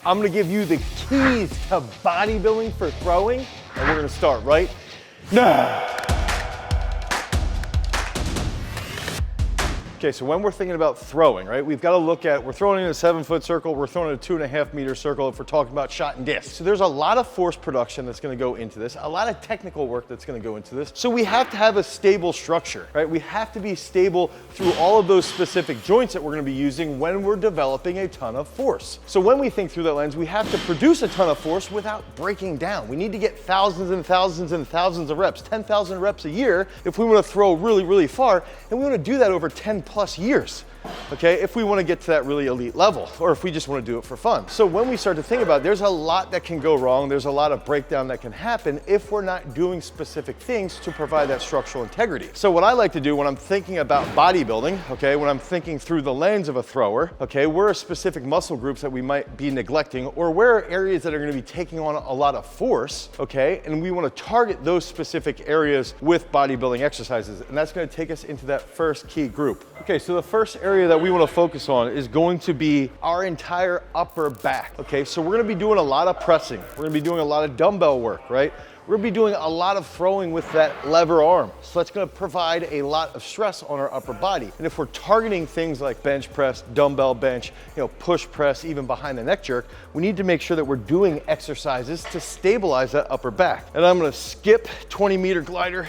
I'm gonna give you the keys to bodybuilding for throwing, and we're gonna start right now. Okay, so when we're thinking about throwing, right, we've got to look at, we're throwing in a 7-foot circle, we're throwing in a 2.5-meter circle if we're talking about shot and disc. So there's a lot of force production that's going to go into this, a lot of technical work that's going to go into this. So we have to have a stable structure, right? We have to be stable through all of those specific joints that we're going to be using when we're developing a ton of force. So when we think through that lens, we have to produce a ton of force without breaking down. We need to get thousands and thousands and thousands of reps, 10,000 reps a year if we want to throw really, really far, and we want to do that over 10+ years. Okay, if we want to get to that really elite level, or if we just want to do it for fun. So when we start to think about it, there's a lot that can go wrong. There's a lot of breakdown that can happen if we're not doing specific things to provide that structural integrity. So what I like to do when I'm thinking about bodybuilding, okay, when I'm thinking through the lens of a thrower, okay, where are specific muscle groups that we might be neglecting, or where are areas that are going to be taking on a lot of force, okay, and we want to target those specific areas with bodybuilding exercises, and that's going to take us into that first key group. Okay, so the first area that we want to focus on is going to be our entire upper back. Okay, so we're going to be doing a lot of pressing. We're going to be doing a lot of dumbbell work, right? We're going to be doing a lot of throwing with that lever arm. So that's going to provide a lot of stress on our upper body. And if we're targeting things like bench press, dumbbell bench, push press, even behind the neck jerk, we need to make sure that we're doing exercises to stabilize that upper back. And I'm going to skip 20-meter glider,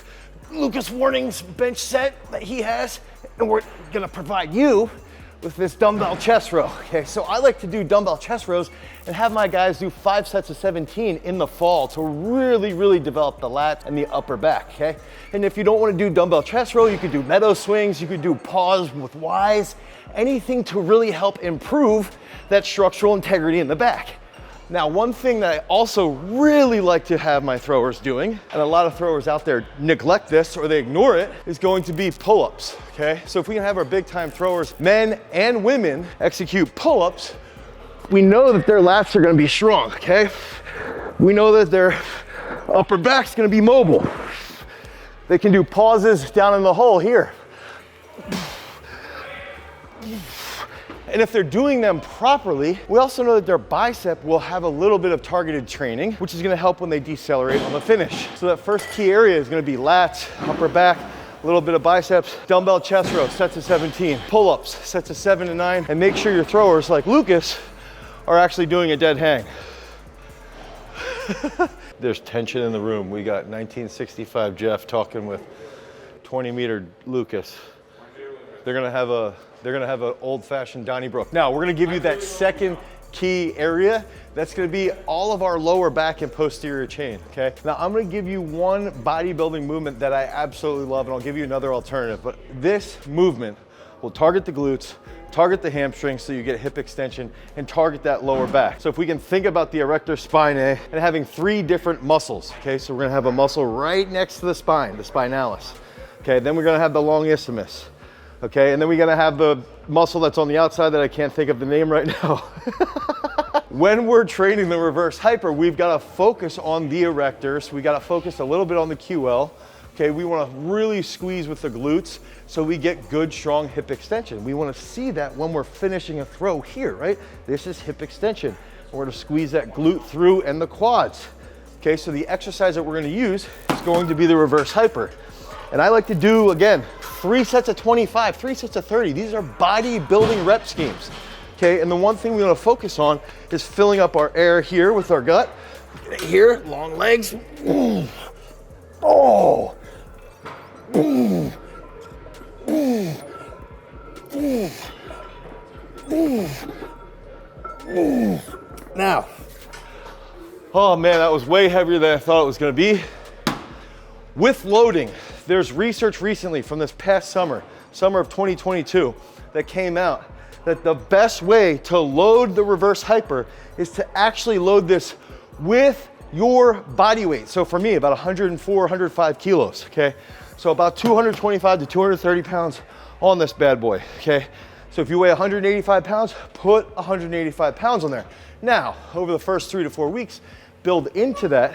Lucas Warning's bench set that he has, and we're gonna provide you with this dumbbell chest row. Okay, so I like to do dumbbell chest rows and have my guys do 5 sets of 17 in the fall to really, really develop the lats and the upper back, okay? And if you don't wanna do dumbbell chest row, you could do meadow swings, you could do pause with Ys, anything to really help improve that structural integrity in the back. Now, one thing that I also really like to have my throwers doing, and a lot of throwers out there neglect this or they ignore it, is going to be pull-ups, okay? So if we can have our big time throwers, men and women, execute pull-ups, we know that their lats are gonna be strong, okay? We know that their upper back's gonna be mobile. They can do pauses down in the hole here. And if they're doing them properly, we also know that their bicep will have a little bit of targeted training, which is gonna help when they decelerate on the finish. So that first key area is gonna be lats, upper back, a little bit of biceps, dumbbell chest row, sets of 17, pull-ups, sets of 7 to 9, and make sure your throwers, like Lucas, are actually doing a dead hang. There's tension in the room. We got 1965 Jeff talking with 20-meter Lucas. They're gonna have an old-fashioned Donnybrook. Now, we're gonna give you that second key area. That's gonna be all of our lower back and posterior chain, okay? Now, I'm gonna give you one bodybuilding movement that I absolutely love, and I'll give you another alternative, but this movement will target the glutes, target the hamstrings so you get hip extension, and target that lower back. So if we can think about the erector spinae and having 3 different muscles, okay? So we're gonna have a muscle right next to the spine, the spinalis, okay? Then we're gonna have the longissimus. Okay, and then we're gonna have the muscle that's on the outside that I can't think of the name right now. When we're training the reverse hyper, we've gotta focus on the erectors. We gotta focus a little bit on the QL. Okay, we wanna really squeeze with the glutes so we get good, strong hip extension. We wanna see that when we're finishing a throw here, right? This is hip extension. We're gonna squeeze that glute through and the quads. Okay, so the exercise that we're gonna use is going to be the reverse hyper. And I like to do, again, 3 sets of 25, 3 sets of 30. These are bodybuilding rep schemes, okay? And the one thing we wanna focus on is filling up our air here with our gut. Here, long legs. Oh. Now, oh man, that was way heavier than I thought it was gonna be. With loading, there's research recently from this past summer of 2022, that came out that the best way to load the reverse hyper is to actually load this with your body weight. So for me, about 104, 105 kilos, okay? So about 225 to 230 pounds on this bad boy, okay? So if you weigh 185 pounds, put 185 pounds on there. Now, over the first 3 to 4 weeks, build into that.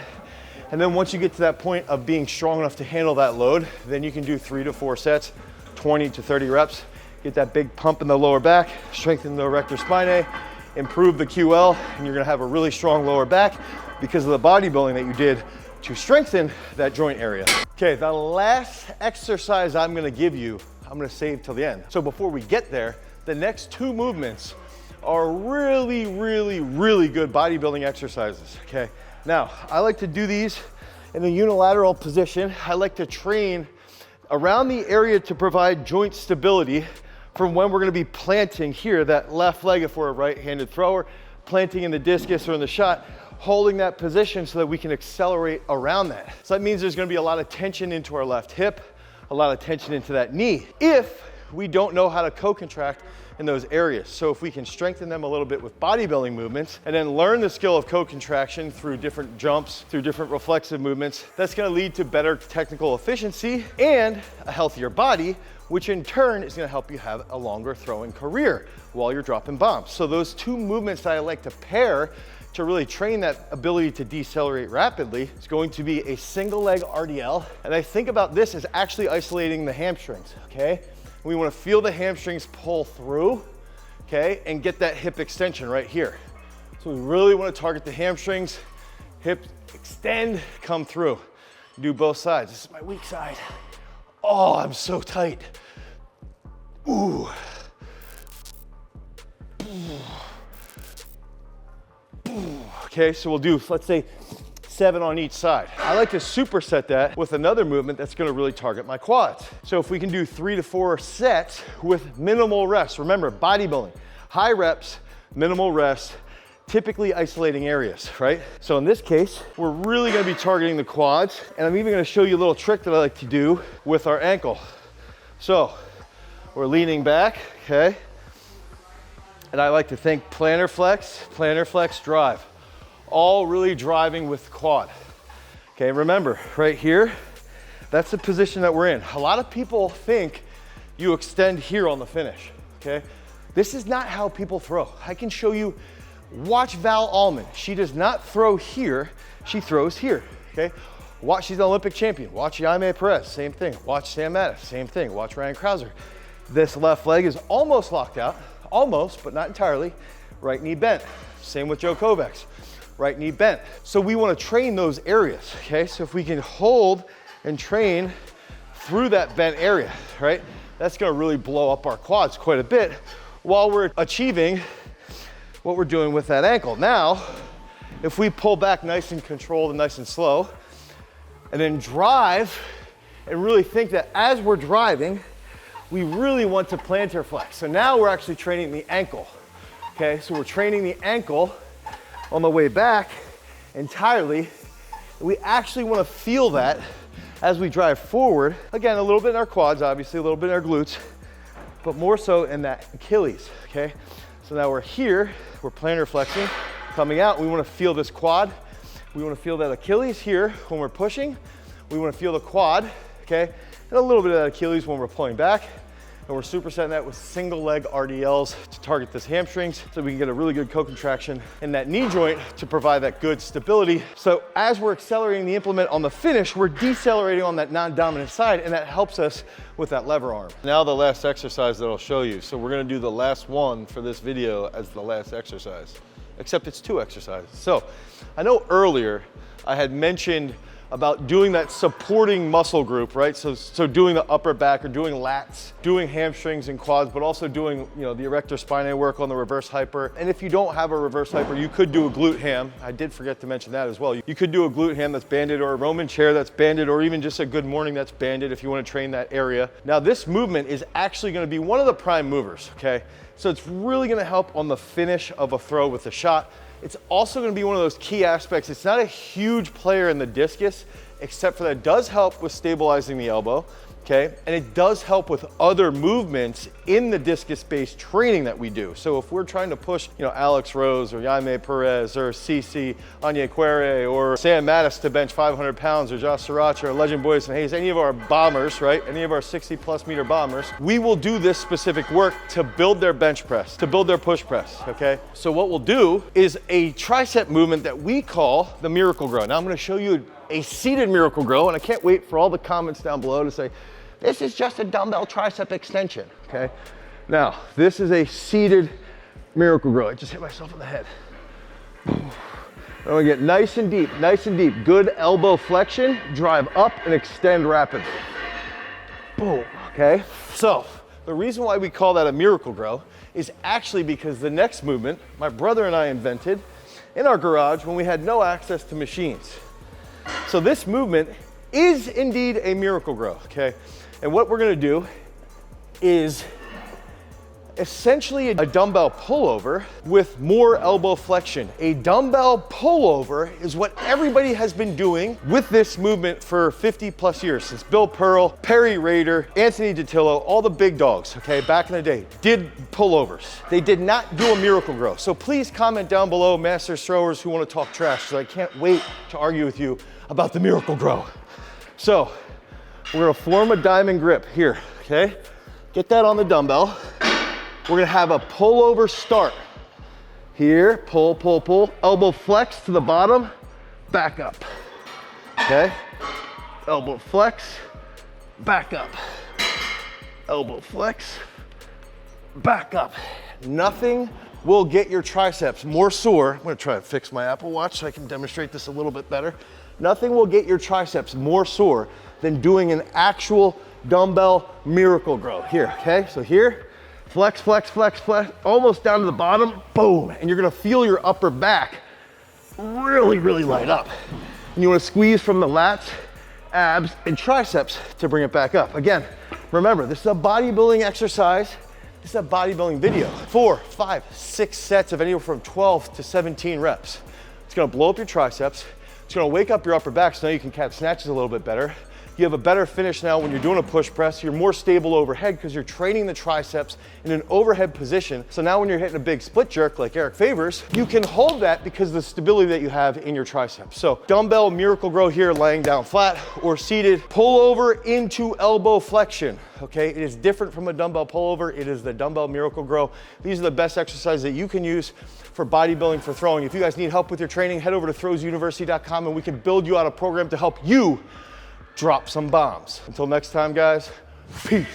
And then once you get to that point of being strong enough to handle that load, then you can do 3 to 4 sets, 20 to 30 reps, get that big pump in the lower back, strengthen the erector spinae, improve the QL, and you're gonna have a really strong lower back because of the bodybuilding that you did to strengthen that joint area. Okay, the last exercise I'm gonna give you, I'm gonna save till the end. So before we get there, the next two movements are really, really, really good bodybuilding exercises, okay? Now, I like to do these in a unilateral position. I like to train around the area to provide joint stability from when we're gonna be planting here, that left leg if we're a right-handed thrower, planting in the discus or in the shot, holding that position so that we can accelerate around that. So that means there's gonna be a lot of tension into our left hip, a lot of tension into that knee, if we don't know how to co-contract in those areas. So if we can strengthen them a little bit with bodybuilding movements and then learn the skill of co-contraction through different jumps, through different reflexive movements, that's gonna lead to better technical efficiency and a healthier body, which in turn is gonna help you have a longer throwing career while you're dropping bombs. So those two movements that I like to pair to really train that ability to decelerate rapidly is going to be a single leg RDL. And I think about this as actually isolating the hamstrings, okay? We wanna feel the hamstrings pull through, okay? And get that hip extension right here. So we really wanna target the hamstrings, hip extend, come through. Do both sides. This is my weak side. Oh, I'm so tight. Ooh. Okay, so we'll do, let's say, 7 on each side. I like to superset that with another movement that's gonna really target my quads. So if we can do 3 to 4 sets with minimal rest. Remember, bodybuilding, high reps, minimal rest, typically isolating areas, right? So in this case, we're really gonna be targeting the quads, and I'm even gonna show you a little trick that I like to do with our ankle. So we're leaning back, okay? And I like to think plantar flex, drive. All really driving with the quad. Okay, remember, right here, that's the position that we're in. A lot of people think you extend here on the finish, okay? This is not how people throw. I can show you, watch Val Allman. She does not throw here, she throws here, okay? Watch, she's an Olympic champion. Watch Jaime Perez, same thing. Watch Sam Mattis, same thing. Watch Ryan Krauser. This left leg is almost locked out, almost, but not entirely. Right knee bent. Same with Joe Kovacs. Right knee bent. So we want to train those areas, okay? So if we can hold and train through that bent area, right? That's going to really blow up our quads quite a bit while we're achieving what we're doing with that ankle. Now, if we pull back nice and controlled and nice and slow, and then drive and really think that as we're driving, we really want to plantar flex. So now we're actually training the ankle, okay? So we're training the ankle on the way back entirely. We actually want to feel that as we drive forward. Again, a little bit in our quads, obviously, a little bit in our glutes, but more so in that Achilles, okay? So now we're here, we're plantar flexing, coming out, we want to feel this quad. We want to feel that Achilles here when we're pushing. We want to feel the quad, okay? And a little bit of that Achilles when we're pulling back. And we're supersetting that with single leg RDLs to target this hamstrings so we can get a really good co-contraction in that knee joint to provide that good stability. So as we're accelerating the implement on the finish, we're decelerating on that non-dominant side, and that helps us with that lever arm. Now the last exercise that I'll show you. So we're gonna do the last one for this video as the last exercise, except it's 2 exercises. So I know earlier I had mentioned about doing that supporting muscle group, right? So doing the upper back or doing lats, doing hamstrings and quads, but also doing, you know, the erector spinae work on the reverse hyper. And if you don't have a reverse hyper, you could do a glute ham. I did forget to mention that as well. You could do a glute ham that's banded, or a Roman chair that's banded, or even just a good morning that's banded if you want to train that area. Now this movement is actually going to be one of the prime movers, okay? So it's really going to help on the finish of a throw with the shot. It's also going to be one of those key aspects. It's not a huge player in the discus, except for that it does help with stabilizing the elbow, okay? And it does help with other movements in the discus-based training that we do. So if we're trying to push, you know, Alex Rose or Jaime Perez or Cici Anyequere or Sam Mattis to bench 500 pounds, or Josh Sriracha or Legend Boyson Hayes, any of our bombers, right? Any of our 60+ meter bombers, we will do this specific work to build their bench press, to build their push press, okay? So what we'll do is a tricep movement that we call the Miracle Grow. Now I'm gonna show you a seated Miracle Grow, and I can't wait for all the comments down below to say, this is just a dumbbell tricep extension, okay? Now, this is a seated Miracle Grow. I just hit myself in the head. I'm gonna get nice and deep, nice and deep. Good elbow flexion, drive up and extend rapidly. Boom, okay? So, the reason why we call that a Miracle Grow is actually because the next movement, my brother and I invented in our garage when we had no access to machines. So this movement is indeed a Miracle Grow, okay? And what we're gonna do is essentially a dumbbell pullover with more elbow flexion. A dumbbell pullover is what everybody has been doing with this movement for 50 plus years, since Bill Pearl, Perry Rader, Anthony DiTillo, all the big dogs, okay, back in the day, did pullovers. They did not do a Miracle Grow. So please comment down below, masters throwers who want to talk trash, because I can't wait to argue with you about the Miracle Grow. So we're gonna form a diamond grip here, okay? Get that on the dumbbell. We're gonna have a pullover start. Here, pull, pull, pull. Elbow flex to the bottom, back up. Okay? Elbow flex, back up. Elbow flex, back up. Nothing will get your triceps more sore. I'm gonna try to fix my Apple Watch so I can demonstrate this a little bit better. Nothing will get your triceps more sore than doing an actual dumbbell Miracle Grow. Here, okay? So here, flex, flex, flex, flex, almost down to the bottom, boom. And you're gonna feel your upper back really, really light up. And you wanna squeeze from the lats, abs, and triceps to bring it back up. Again, remember, this is a bodybuilding exercise. This is a bodybuilding video. 4, 5, 6 sets of anywhere from 12 to 17 reps. It's gonna blow up your triceps. It's gonna wake up your upper back so now you can catch snatches a little bit better. You have a better finish now when you're doing a push press. You're more stable overhead because you're training the triceps in an overhead position. So now when you're hitting a big split jerk like Eric Favors, you can hold that because of the stability that you have in your triceps. So dumbbell Miracle Grow here, laying down flat or seated. Pull over into elbow flexion, okay? It is different from a dumbbell pullover. It is the dumbbell Miracle Grow. These are the best exercises that you can use for bodybuilding, for throwing. If you guys need help with your training, head over to throwsuniversity.com and we can build you out a program to help you drop some bombs. Until next time, guys, peace.